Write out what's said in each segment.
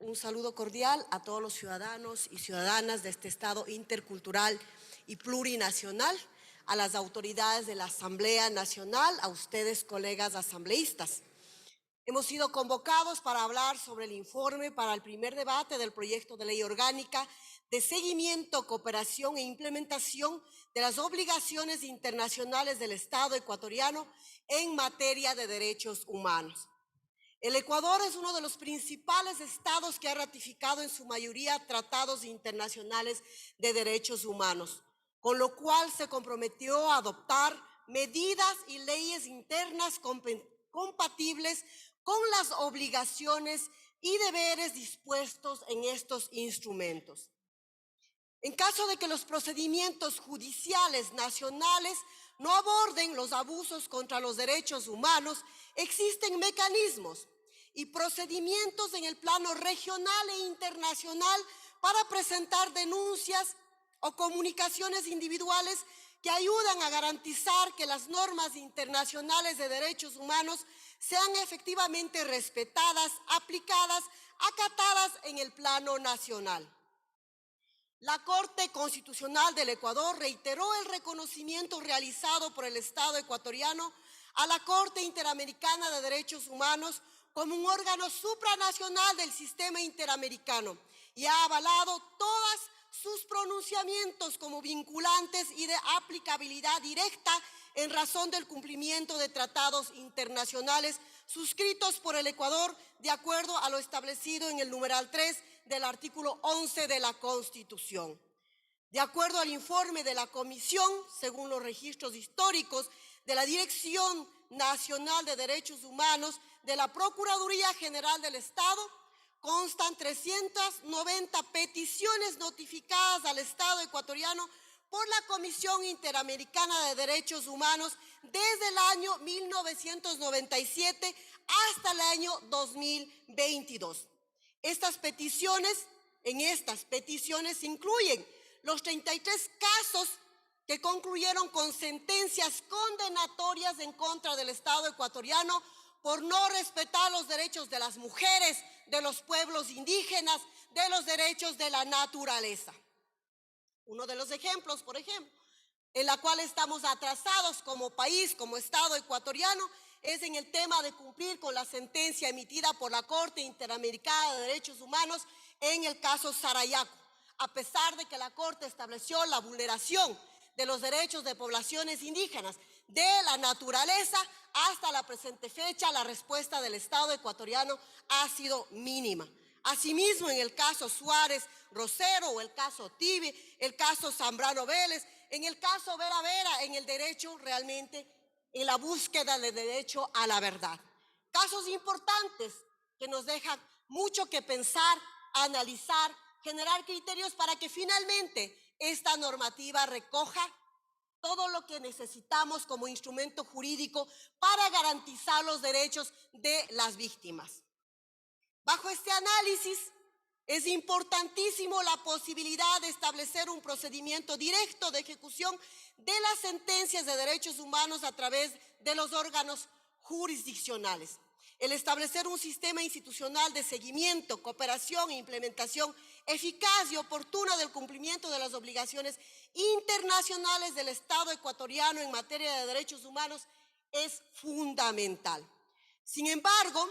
Un saludo cordial a todos los ciudadanos y ciudadanas de este Estado intercultural y plurinacional, a las autoridades de la Asamblea Nacional, a ustedes, colegas asambleístas. Hemos sido convocados para hablar sobre el informe para el primer debate del proyecto de ley orgánica de seguimiento, cooperación e implementación de las obligaciones internacionales del Estado ecuatoriano en materia de derechos humanos. El Ecuador es uno de los principales estados que ha ratificado en su mayoría tratados internacionales de derechos humanos, con lo cual se comprometió a adoptar medidas y leyes internas compatibles con las obligaciones y deberes dispuestos en estos instrumentos. En caso de que los procedimientos judiciales nacionales no aborden los abusos contra los derechos humanos, existen mecanismos y procedimientos en el plano regional e internacional para presentar denuncias o comunicaciones individuales que ayudan a garantizar que las normas internacionales de derechos humanos sean efectivamente respetadas, aplicadas, acatadas en el plano nacional. La Corte Constitucional del Ecuador reiteró el reconocimiento realizado por el Estado ecuatoriano a la Corte Interamericana de Derechos Humanos como un órgano supranacional del sistema interamericano y ha avalado todos sus pronunciamientos como vinculantes y de aplicabilidad directa en razón del cumplimiento de tratados internacionales suscritos por el Ecuador de acuerdo a lo establecido en el numeral 3 del artículo 11 de la Constitución. De acuerdo al informe de la Comisión, según los registros históricos de la Dirección Nacional de Derechos Humanos de la Procuraduría General del Estado, constan 390 peticiones notificadas al Estado ecuatoriano por la Comisión Interamericana de Derechos Humanos desde el año 1997 hasta el año 2022. En estas peticiones se incluyen los 33 casos que concluyeron con sentencias condenatorias en contra del Estado ecuatoriano por no respetar los derechos de las mujeres, de los pueblos indígenas, de los derechos de la naturaleza. Uno de los ejemplos, por ejemplo, en la cual estamos atrasados como país, como Estado ecuatoriano, es en el tema de cumplir con la sentencia emitida por la Corte Interamericana de Derechos Humanos en el caso Sarayaco, a pesar de que la Corte estableció la vulneración de los derechos de poblaciones indígenas, de la naturaleza, hasta la presente fecha la respuesta del Estado ecuatoriano ha sido mínima. Asimismo, en el caso Suárez Rosero o el caso Tibi, el caso Zambrano Vélez, en el caso Vera Vera, en el derecho realmente, en la búsqueda del derecho a la verdad. Casos importantes que nos dejan mucho que pensar, analizar, generar criterios para que finalmente esta normativa recoja todo lo que necesitamos como instrumento jurídico para garantizar los derechos de las víctimas. Bajo este análisis, es importantísimo la posibilidad de establecer un procedimiento directo de ejecución de las sentencias de derechos humanos a través de los órganos jurisdiccionales. El establecer un sistema institucional de seguimiento, cooperación e implementación eficaz y oportuna del cumplimiento de las obligaciones internacionales del Estado ecuatoriano en materia de derechos humanos es fundamental. Sin embargo,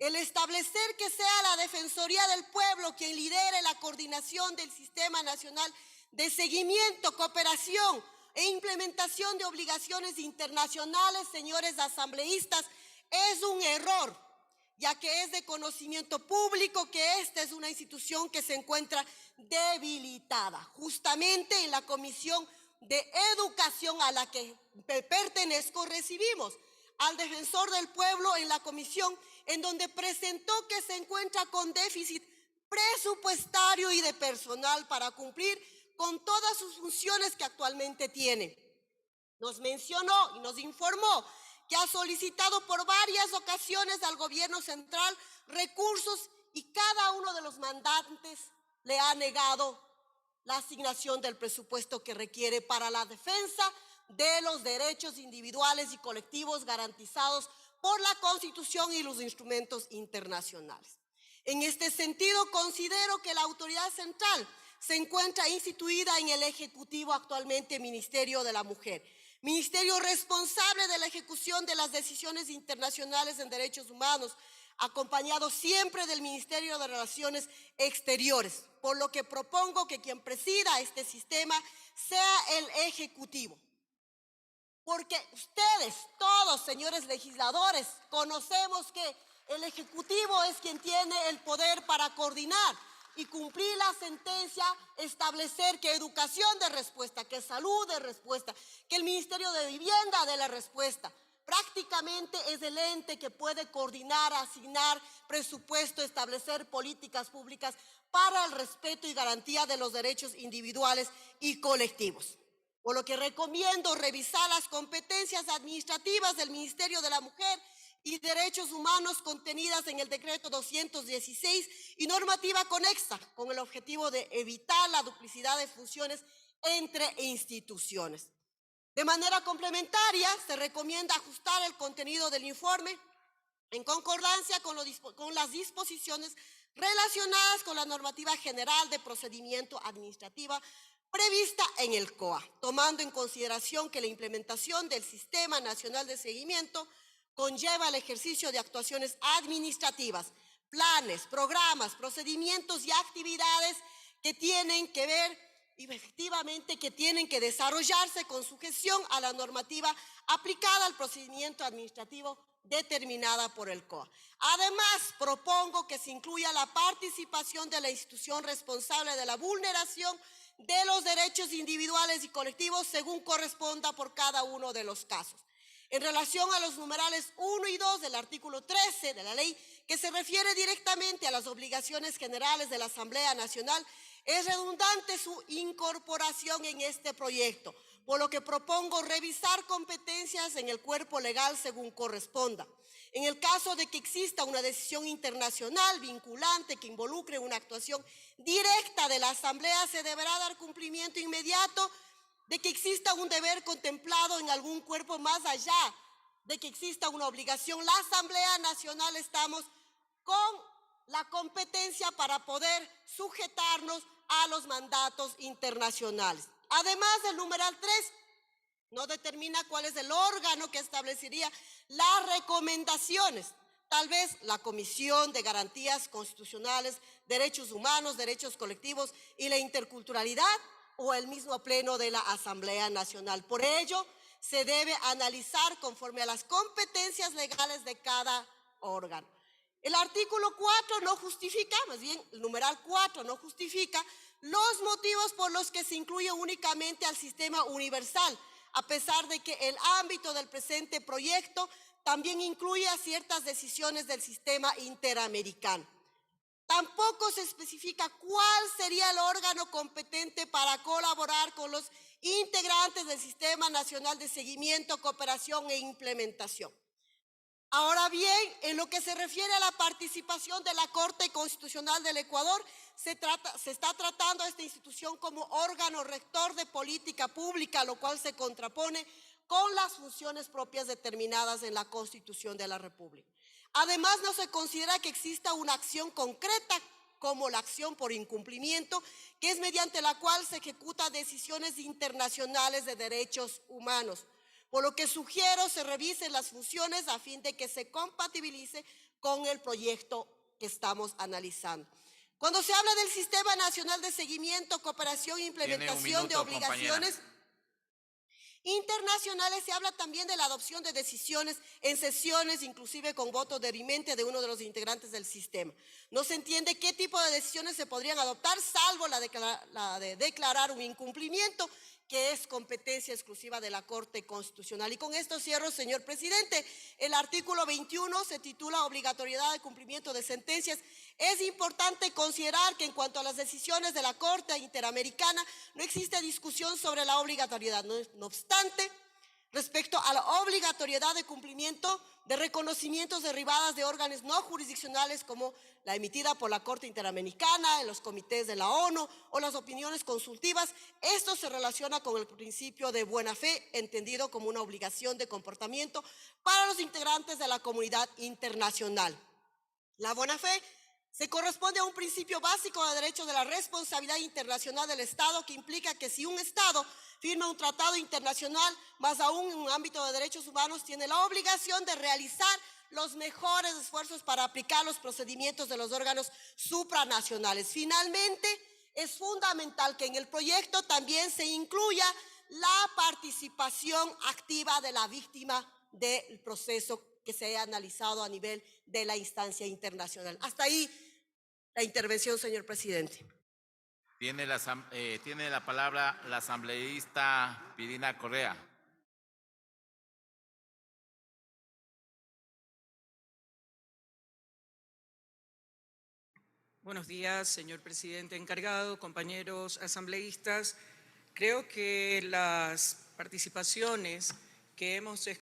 el establecer que sea la Defensoría del Pueblo quien lidere la coordinación del Sistema Nacional de Seguimiento, Cooperación e Implementación de Obligaciones Internacionales, señores asambleístas, es un error, ya que es de conocimiento público que esta es una institución que se encuentra debilitada. Justamente en la Comisión de Educación a la que pertenezco recibimos al Defensor del Pueblo en la comisión, en donde presentó que se encuentra con déficit presupuestario y de personal para cumplir con todas sus funciones que actualmente tiene. Nos mencionó y nos informó que ha solicitado por varias ocasiones al gobierno central recursos y cada uno de los mandantes le ha negado la asignación del presupuesto que requiere para la defensa de los derechos individuales y colectivos garantizados por la Constitución y los instrumentos internacionales. En este sentido, considero que la autoridad central se encuentra instituida en el Ejecutivo actualmente, Ministerio de la Mujer, ministerio responsable de la ejecución de las decisiones internacionales en derechos humanos, acompañado siempre del Ministerio de Relaciones Exteriores, por lo que propongo que quien presida este sistema sea el Ejecutivo. Porque ustedes, todos, señores legisladores, conocemos que el Ejecutivo es quien tiene el poder para coordinar y cumplir la sentencia, establecer que educación dé respuesta, que salud dé respuesta, que el Ministerio de Vivienda dé la respuesta. Prácticamente es el ente que puede coordinar, asignar presupuesto, establecer políticas públicas para el respeto y garantía de los derechos individuales y colectivos. Por lo que recomiendo revisar las competencias administrativas del Ministerio de la Mujer y Derechos Humanos contenidas en el decreto 216 y normativa conexa, con el objetivo de evitar la duplicidad de funciones entre instituciones. De manera complementaria, se recomienda ajustar el contenido del informe en concordancia con las disposiciones relacionadas con la normativa general de procedimiento administrativa prevista en el COA, tomando en consideración que la implementación del Sistema Nacional de Seguimiento conlleva el ejercicio de actuaciones administrativas, planes, programas, procedimientos y actividades que tienen que ver y efectivamente que tienen que desarrollarse con sujeción a la normativa aplicada al procedimiento administrativo determinada por el COA. Además, propongo que se incluya la participación de la institución responsable de la vulneración de los derechos individuales y colectivos según corresponda por cada uno de los casos. En relación a los numerales 1 y 2 del artículo 13 de la ley, que se refiere directamente a las obligaciones generales de la Asamblea Nacional, es redundante su incorporación en este proyecto, por lo que propongo revisar competencias en el cuerpo legal según corresponda. En el caso de que exista una decisión internacional vinculante que involucre una actuación directa de la Asamblea, se deberá dar cumplimiento inmediato de que exista un deber contemplado en algún cuerpo más allá de que exista una obligación. La Asamblea Nacional estamos con la competencia para poder sujetarnos a los mandatos internacionales. Además, el numeral 3 no determina cuál es el órgano que establecería las recomendaciones. Tal vez la Comisión de Garantías Constitucionales, Derechos Humanos, Derechos Colectivos y la Interculturalidad o el mismo Pleno de la Asamblea Nacional. Por ello, se debe analizar conforme a las competencias legales de cada órgano. El artículo 4 no justifica, más bien el numeral 4 no justifica los motivos por los que se incluye únicamente al sistema universal, a pesar de que el ámbito del presente proyecto también incluye a ciertas decisiones del sistema interamericano. Tampoco se especifica cuál sería el órgano competente para colaborar con los integrantes del Sistema Nacional de Seguimiento, Cooperación e Implementación. Ahora bien, en lo que se refiere a la participación de la Corte Constitucional del Ecuador, se está tratando a esta institución como órgano rector de política pública, lo cual se contrapone con las funciones propias determinadas en la Constitución de la República. Además, no se considera que exista una acción concreta como la acción por incumplimiento, que es mediante la cual se ejecutan decisiones internacionales de derechos humanos. Por lo que sugiero se revisen las funciones a fin de que se compatibilice con el proyecto que estamos analizando. Cuando se habla del Sistema Nacional de Seguimiento, Cooperación e Implementación de obligaciones internacionales, se habla también de la adopción de decisiones en sesiones, inclusive con voto dirimente de uno de los integrantes del sistema. No se entiende qué tipo de decisiones se podrían adoptar, salvo la de declarar un incumplimiento, que es competencia exclusiva de la Corte Constitucional. Y con esto cierro, señor presidente. El artículo 21 se titula Obligatoriedad de cumplimiento de sentencias. Es importante considerar que en cuanto a las decisiones de la Corte Interamericana no existe discusión sobre la obligatoriedad. No obstante, respecto a la obligatoriedad de cumplimiento de reconocimientos derivadas de órganos no jurisdiccionales como la emitida por la Corte Interamericana, en los comités de la ONU o las opiniones consultivas, esto se relaciona con el principio de buena fe, entendido como una obligación de comportamiento para los integrantes de la comunidad internacional. La buena fe Se corresponde a un principio básico de derecho de la responsabilidad internacional del Estado, que implica que si un Estado firma un tratado internacional, más aún en un ámbito de derechos humanos, tiene la obligación de realizar los mejores esfuerzos para aplicar los procedimientos de los órganos supranacionales. Finalmente, es fundamental que en el proyecto también se incluya la participación activa de la víctima del proceso que se haya analizado a nivel de la instancia internacional. Hasta ahí la intervención, señor presidente. Tiene la palabra la asambleísta Pirina Correa. Buenos días, señor presidente encargado, compañeros asambleístas. Creo que las participaciones que hemos